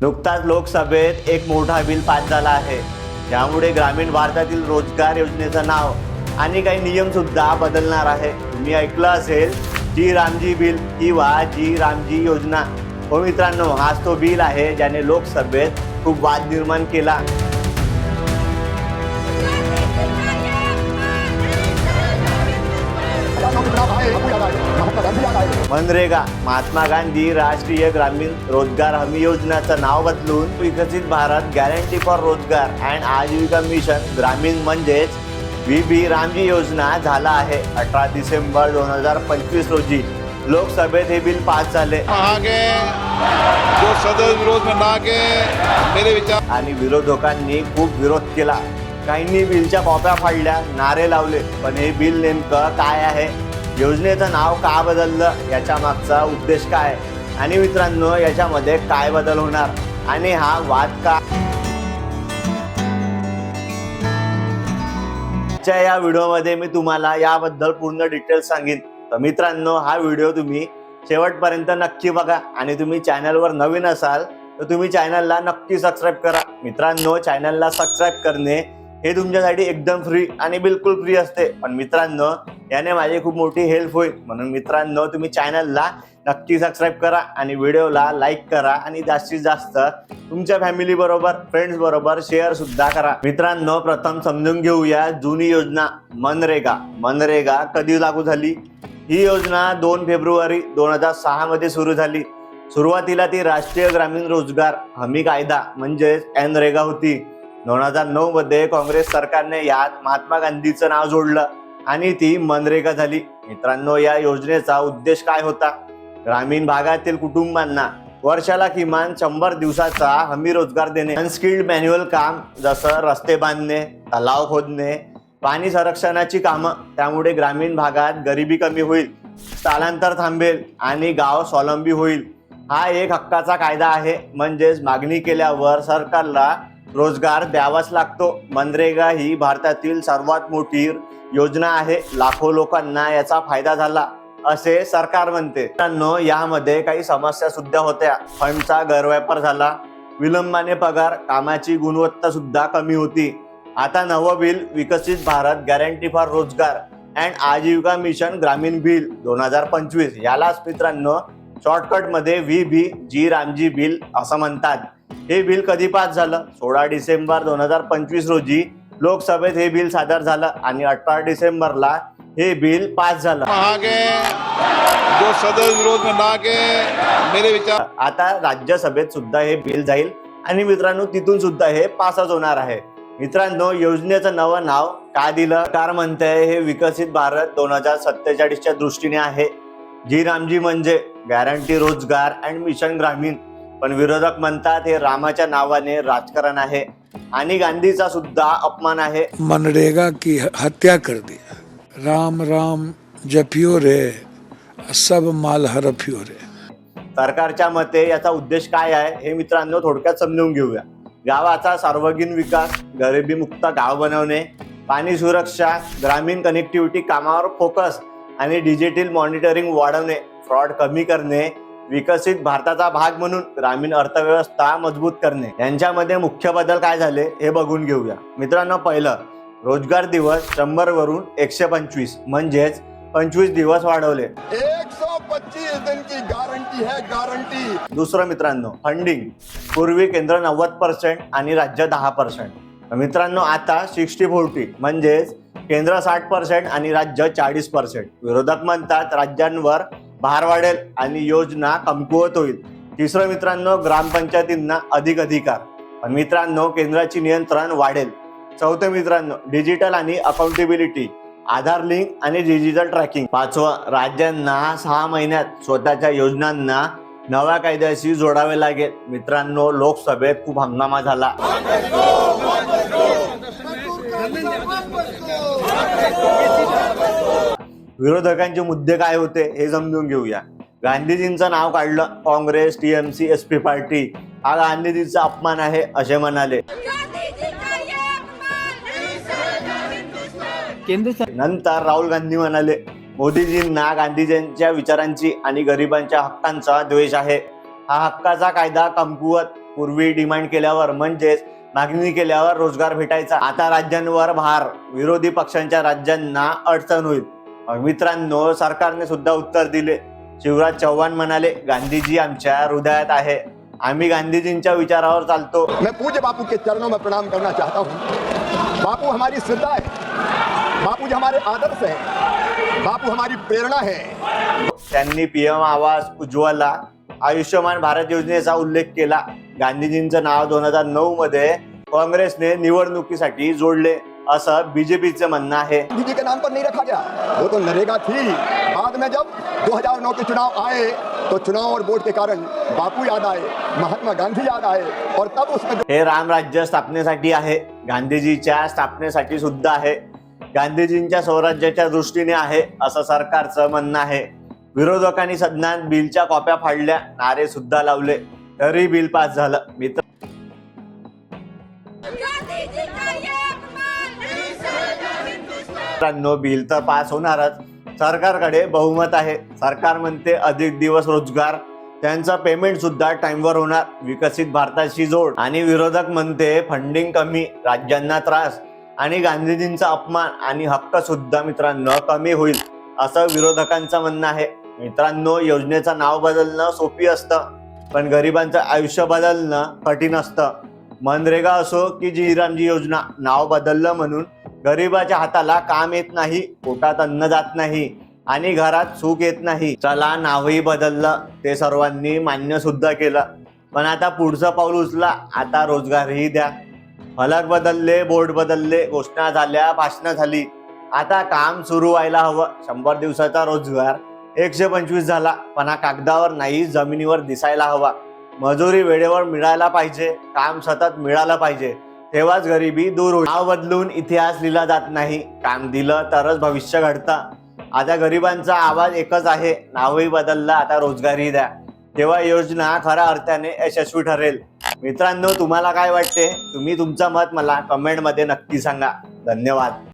नुकताच लोकसभेत एक मोठा बिल पास झाला आहे, त्यामुळे ग्रामीण भारतातील रोजगार योजनेचं नाव आणि काही नियम सुद्धा बदलणार आहे। तुम्ही ऐकलं असेल जी रामजी बिल किंवा जी रामजी योजना। हो मित्रांनो, हाच तो बिल आहे ज्याने लोकसभेत खूप वाद निर्माण केला। मनरेगा महात्मा गांधी राष्ट्रीय ग्रामीण रोजगार हमी योजनेचं नाव बदलून विकसित भारत गॅरंटी फॉर रोजगार अँड आजीविका मिशन ग्रामीण म्हणजेच वी रामजी योजना झाला आहे। 18 डिसेंबर 2025 रोजी लोकसभेत हे बिल पास झाले। जो सदस्य विरोध में ना के मेरे विचार आणि विरोधकांनी खूप विरोध केला। काहींनी बिलच्या कॉप्या फाडल्या, नारे लावले, पण हे बिल नेमकं काय आहे, योजनेचं नाव का बदललं, याच्या मागचा उद्देश काय, आणि मित्रांनो याच्यामध्ये काय बदल होणार आणि हा वाद का। या व्हिडिओमध्ये मी तुम्हाला याबद्दल पूर्ण डिटेल्स सांगेन। तर मित्रांनो हा व्हिडिओ तुम्ही शेवटपर्यंत नक्की बघा आणि तुम्ही चॅनलवर नवीन असाल तर तुम्ही चॅनलला नक्की सबस्क्राईब करा। मित्रांनो चॅनलला सबस्क्राईब करणे हे तुमच्यासाठी एकदम फ्री आणि बिलकुल फ्री असते, पण मित्रांनो याने माझी खूप मोठी हेल्प होईल, म्हणून मित्रांनो तुम्ही चॅनलला नक्की सबस्क्राईब करा आणि व्हिडिओला लाईक करा आणि जास्तीत जास्त तुमच्या फॅमिली बरोबर फ्रेंड्स बरोबर शेअर सुद्धा करा। मित्रांनो प्रथम समजून घेऊया जुनी योजना मनरेगा। मनरेगा कधी लागू झाली? ही योजना 2 फेब्रुवारी 2006 मध्ये सुरू झाली। सुरुवातीला ती राष्ट्रीय ग्रामीण रोजगार हमी कायदा म्हणजेच एनरेगा होती। 2009 मध्ये काँग्रेस सरकारने यात महात्मा गांधीचं नाव जोडलं आणि ती मनरेगा झाली। मित्रांनो या योजनेचा उद्देश काय होता? ग्रामीण भागातील कुटुंबांना वर्षाला किमान 100 दिवसाचा हमी रोजगार देणे। अनस्किल्ड मॅन्युअल काम जसं रस्ते बांधणे, तलाव खोदणे, पाणी संरक्षणाची कामं, त्यामुळे ग्रामीण भागात गरिबी कमी होईल, स्थलांतर थांबेल आणि गाव स्वावलंबी होईल। हा एक हक्काचा कायदा आहे, म्हणजेच मागणी केल्यावर सरकारला रोजगार द्यावाच लागतो। मनरेगा ही भारतातील सर्वात मोठी योजना आहे, लाखो लोकांना याचा फायदा झाला असे सरकार म्हणते। मित्रांनो यामध्ये काही समस्या सुद्धा होत्या। फंडचा गैरवापर झाला, विलंबाने पगार, कामाची गुणवत्ता सुद्धा कमी होती। आता नवं बिल विकसित भारत गॅरंटी फॉर रोजगार अँड आजीविका मिशन ग्रामीण बिल 2025 यालाच मित्रांनो शॉर्टकट मध्ये जी रामजी बिल असं म्हणतात। हे बिल कधी पास झालं? 16 डिसेंबर 2025 रोजी लोकसभेत हे बिल सादर झालं आणि 18 डिसेंबरला हे बिल पास झालं। जो सदस्य विरोध में ना के मेरे विचार आता राज्यसभेत सुद्धा हे बिल जाईल आणि मित्रांनो तिथून सुद्धा हे पासच होणार आहे। मित्रांनो योजनेचं नवं नाव का दिलं? सरकार म्हणते हे विकसित भारत 2047च्या दृष्टीने आहे। जी रामजी म्हणजे गॅरंटी रोजगार अँड मिशन ग्रामीण, पण विरोधक म्हणतात हे रामाच्या नावाने राजकारण आहे आणि गांधीचा सुद्धा अपमान आहे। मनरेगा की हत्या कर दिया, राम राम जपियो रे सब माल हरपियो रे। सरकारच्या मते याचा उद्देश काय आहे हे मित्रांनो थोडक्यात समजून घेऊया। गावाचा सर्वांगीण विकास, गरिबी मुक्त गाव बनवणे, पाणी सुरक्षा, ग्रामीण कनेक्टिव्हिटी कामावर फोकस आणि डिजिटल मॉनिटरिंग वाढवणे, फ्रॉड कमी करणे, विकसित भारताचा भाग म्हणून ग्रामीण अर्थव्यवस्था मजबूत करणे। यांच्यामध्ये मुख्य बदल काय झाले हे बघून घेऊया। मित्रांनो पहिलं, रोजगार दिवस 100 वरून 125 म्हणजेच 25 दिवस वाढवले। 125 दिन की गारंटी है, गारंटी। दुसरं मित्रांनो फंडिंग, पूर्वी केंद्र 90% आणि राज्य 10%, मित्रांनो आता 60-40 म्हणजेच केंद्र 60% आणि राज्य 40%। विरोधक म्हणतात राज्यांवर भार वाढेल आणि योजना कमकुवत होईल। तिसरं मित्रांनो ग्रामपंचायतींना अधिक अधिकार, पण मित्रांनो केंद्राची नियंत्रण वाढेल। चौथं मित्रांनो डिजिटल आणि अकाउंटेबिलिटी, आधार लिंक आणि डिजिटल ट्रॅकिंग। पाचवं राज्यांना 6 महिन्यात स्वतःच्या योजनांना नव्या कायद्याशी जोडावे लागेल। मित्रांनो लोकसभेत खूप हंगामा झाला। विरोधकांचे मुद्दे काय होते हे समजून घेऊया। गांधीजींचं नाव काढलं, काँग्रेस, टीएमसी, एसपी पार्टी हा गांधीजींचा अपमान आहे असे म्हणाले। नंतर राहुल गांधी म्हणाले मोदीजींना गांधीजींच्या विचारांची आणि गरिबांच्या हक्कांचा द्वेष आहे। हा हक्काचा कायदा कमकुवत पूर्वी डिमांड केल्यावर म्हणजेच मागणी केल्यावर रोजगार भेटायचा, आता राज्यांवर भार, विरोधी पक्षांच्या राज्यांना अडचण होईल. मग मित्रांनो, सरकारने सुद्धा उत्तर दिले. शिवराज चौहान म्हणाले, गांधीजी आमच्या हृदयात आहे, आम्ही गांधीजींच्या विचारावर चालतो. मैं पूज्य बापू के चरणों में प्रणाम करना चाहता हूँ. बापू हमारी श्रद्धा है, बापू जी हमारे आदर्श है, बापू हमारी प्रेरणा है. त्यांनी पीएम आवास, उज्ज्वला, आयुष्यमान भारत योजनेचा उल्लेख केला. गांधीजींचं नाव 2009 मध्ये काँग्रेसने निवडणुकीसाठी जोडले असं बीजेपीचं म्हणणं आहे. गांधी जी के नाम पर नहीं रखा गया, वो तो नरेगा थी. बाद में जब 2009 के चुनाव आए तो चुनाव और वोट के कारण बापू याद आए, महात्मा गांधी याद आए और तब उसमें हे राम राज्य स्थापनेसाठी आहे, गांधीजीच्या स्थापनेसाठी सुद्धा आहे, गांधीजींच्या स्वराज्याच्या दृष्टीने आहे असं सरकारचं म्हणणं आहे. विरोधकांनी सदनात बिलच्या कॉप्या फाडल्या, नारे सुद्धा लावले, तरी बिल पास झालं. मित्रांनो, बिल तर पास होणारच. सरकारकडे बहुमत आहे. सरकार म्हणते अधिक दिवस रोजगार, त्यांचा पेमेंट सुद्धा टाइमवर होणार, विकसित भारताची जोड. आणि विरोधक म्हणते फंडिंग कमी, राज्यांना त्रास आणि गांधीजींचा अपमान आणि हक्क सुद्धा मित्रांनो कमी होईल असं विरोधकांचं म्हणणं आहे. मित्रांनो, योजनेचं नाव बदलणं सोपी असतं, पण गरिबांचं आयुष्य बदलणं कठीण असतं. मनरेगा असो की जी योजना, नाव बदललं म्हणून गरिबाच्या हाताला काम येत नाही, पोटात अन्न जात नाही आणि घरात सुख येत नाही. चला, नावही बदललं, ते सर्वांनी मान्य सुद्धा केलं, पण आता पुढचं पाऊल उचला. आता रोजगारही द्या. फलक बदलले, बोर्ड बदलले, घोषणा झाल्या, भाषणं झाली, आता काम सुरू व्हायला हवं. 100 दिवसाचा रोजगार 125 झाला, पण हा कागदावर नाही, जमिनीवर दिसायला हवा. मजुरी वेळेवर मिळायला पाहिजे, काम सतत मिळालं पाहिजे, तेव्हाच गरिबी दूर होईल. नाव बदलून इतिहास लिहिला जात नाही, काम दिलं तरच भविष्य घडतं. आता गरिबांचा आवाज एकच आहे, नावही बदललं, आता रोजगारही द्या, तेव्हा योजना खऱ्या अर्थाने यशस्वी ठरेल. मित्रांनो, तुम्हाला काय वाटते? तुम्ही तुमचं मत मला कमेंटमध्ये नक्की सांगा. धन्यवाद.